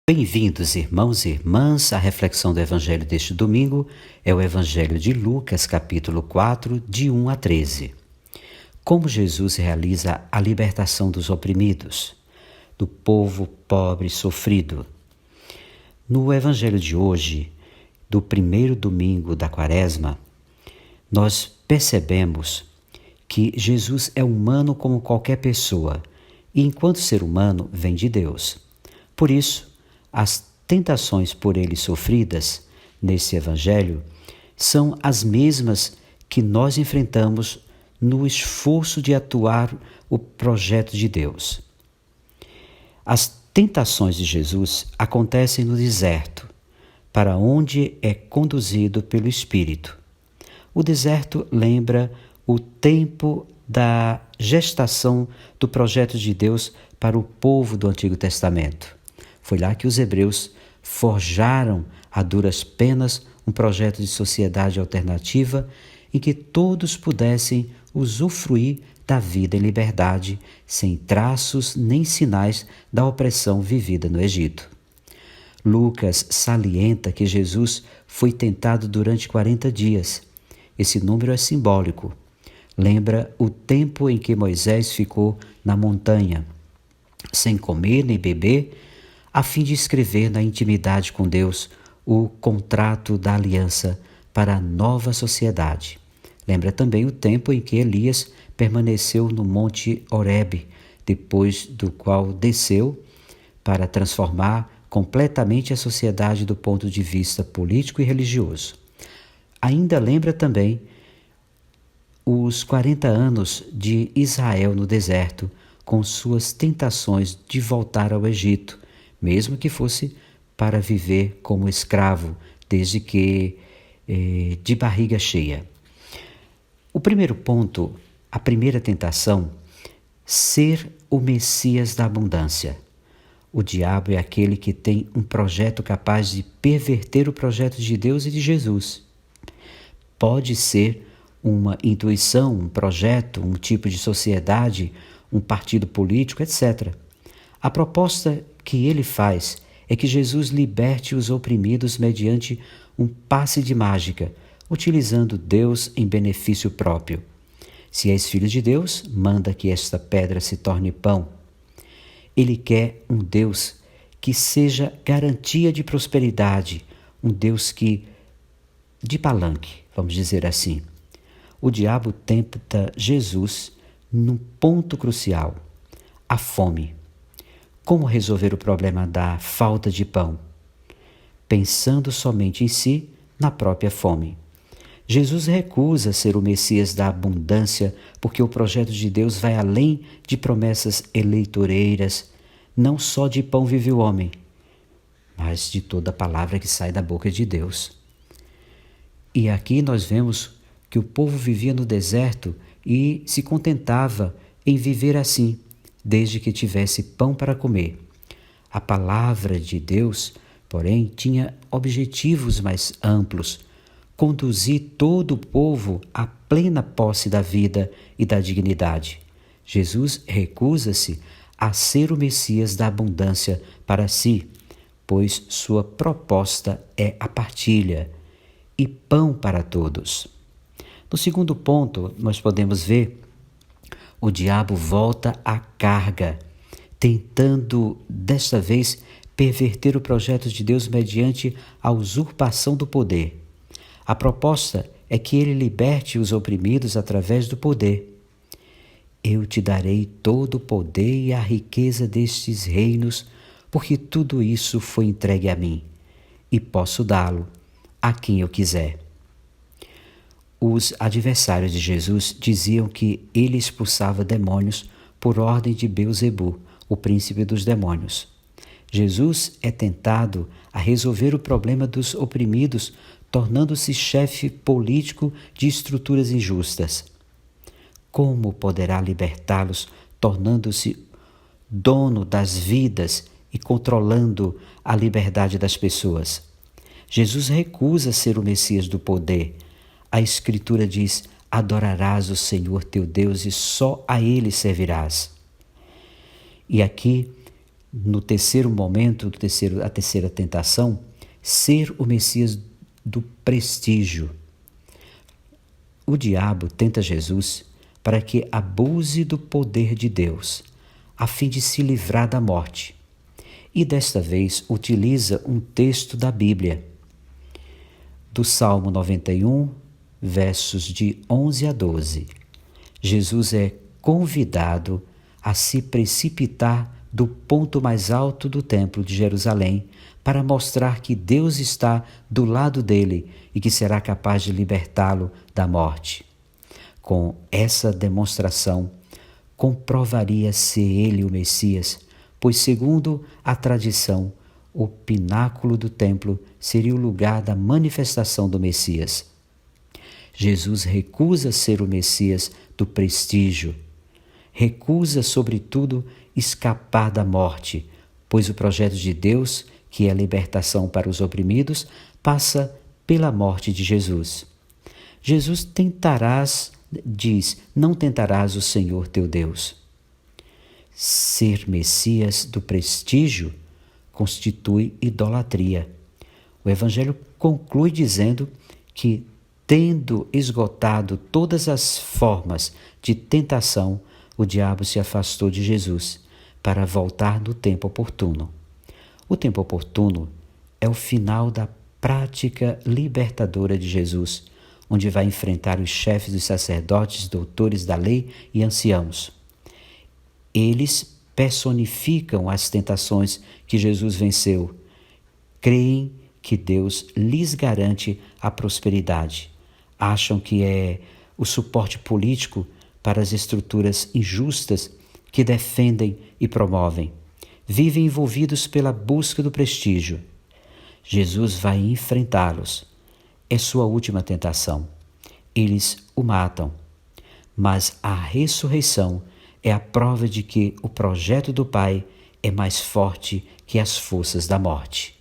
Bem-vindos, irmãos e irmãs, à reflexão do Evangelho deste domingo. É o Evangelho de Lucas, capítulo 4, de 1 a 13. Como Jesus realiza a libertação dos oprimidos, do povo pobre e sofrido. No Evangelho de hoje, do primeiro domingo da Quaresma, nós percebemos que Jesus é humano como qualquer pessoa e, enquanto ser humano, vem de Deus. Por isso, as tentações por ele sofridas nesse Evangelho são as mesmas que nós enfrentamos no esforço de atuar o projeto de Deus. As tentações de Jesus acontecem no deserto, para onde é conduzido pelo Espírito. O deserto lembra o tempo da gestação do projeto de Deus para o povo do Antigo Testamento. Foi lá que os hebreus forjaram a duras penas um projeto de sociedade alternativa em que todos pudessem usufruir da vida em liberdade, sem traços nem sinais da opressão vivida no Egito. Lucas salienta que Jesus foi tentado durante 40 dias. Esse número é simbólico. Lembra o tempo em que Moisés ficou na montanha, sem comer nem beber, a fim de escrever na intimidade com Deus o contrato da aliança para a nova sociedade. Lembra também o tempo em que Elias permaneceu no Monte Horebe, depois do qual desceu para transformar completamente a sociedade do ponto de vista político e religioso. Ainda lembra também os 40 anos de Israel no deserto, com suas tentações de voltar ao Egito, mesmo que fosse para viver como escravo, desde que de barriga cheia. O primeiro ponto, a primeira tentação, ser o Messias da abundância. O diabo é aquele que tem um projeto capaz de perverter o projeto de Deus e de Jesus. Pode ser uma intuição, um projeto, um tipo de sociedade, um partido político, etc. A proposta que ele faz é que Jesus liberte os oprimidos mediante um passe de mágica, utilizando Deus em benefício próprio. Se és filho de Deus, manda que esta pedra se torne pão. Ele quer um Deus que seja garantia de prosperidade, um Deus de palanque, vamos dizer assim. O diabo tenta Jesus num ponto crucial, a fome. Como resolver o problema da falta de pão? Pensando somente em si, na própria fome. Jesus recusa ser o Messias da abundância porque o projeto de Deus vai além de promessas eleitoreiras. Não só de pão vive o homem, mas de toda palavra que sai da boca de Deus. E aqui nós vemos que o povo vivia no deserto e se contentava em viver assim, desde que tivesse pão para comer. A palavra de Deus, porém, tinha objetivos mais amplos: conduzir todo o povo à plena posse da vida e da dignidade. Jesus recusa-se a ser o Messias da abundância para si, pois sua proposta é a partilha e pão para todos. No segundo ponto, nós podemos ver o diabo volta à carga, tentando, desta vez, perverter o projeto de Deus mediante a usurpação do poder. A proposta é que ele liberte os oprimidos através do poder. Eu te darei todo o poder e a riqueza destes reinos, porque tudo isso foi entregue a mim, e posso dá-lo a quem eu quiser. Os adversários de Jesus diziam que ele expulsava demônios por ordem de Beelzebu, o príncipe dos demônios. Jesus é tentado a resolver o problema dos oprimidos, tornando-se chefe político de estruturas injustas. Como poderá libertá-los, tornando-se dono das vidas e controlando a liberdade das pessoas? Jesus recusa ser o Messias do poder. A Escritura diz: adorarás o Senhor teu Deus e só a Ele servirás. E aqui no terceiro momento, a terceira tentação, ser o Messias do prestígio. O diabo tenta Jesus para que abuse do poder de Deus, a fim de se livrar da morte. E desta vez utiliza um texto da Bíblia, do Salmo 91, versos de 11 a 12. Jesus é convidado a se precipitar do ponto mais alto do templo de Jerusalém para mostrar que Deus está do lado dele e que será capaz de libertá-lo da morte. Com essa demonstração, comprovaria ser ele o Messias, pois, segundo a tradição, o pináculo do templo seria o lugar da manifestação do Messias. Jesus recusa ser o Messias do prestígio. Recusa, sobretudo, escapar da morte, pois o projeto de Deus, que é a libertação para os oprimidos, passa pela morte de Jesus. Jesus diz, não tentarás o Senhor teu Deus. Ser Messias do prestígio constitui idolatria. O Evangelho conclui dizendo que, tendo esgotado todas as formas de tentação, o diabo se afastou de Jesus para voltar no tempo oportuno. O tempo oportuno é o final da prática libertadora de Jesus, onde vai enfrentar os chefes dos sacerdotes, doutores da lei e anciãos. Eles personificam as tentações que Jesus venceu. Creem que Deus lhes garante a prosperidade. Acham que é o suporte político para as estruturas injustas que defendem e promovem. Vivem envolvidos pela busca do prestígio. Jesus vai enfrentá-los. É sua última tentação. Eles o matam. Mas a ressurreição é a prova de que o projeto do Pai é mais forte que as forças da morte.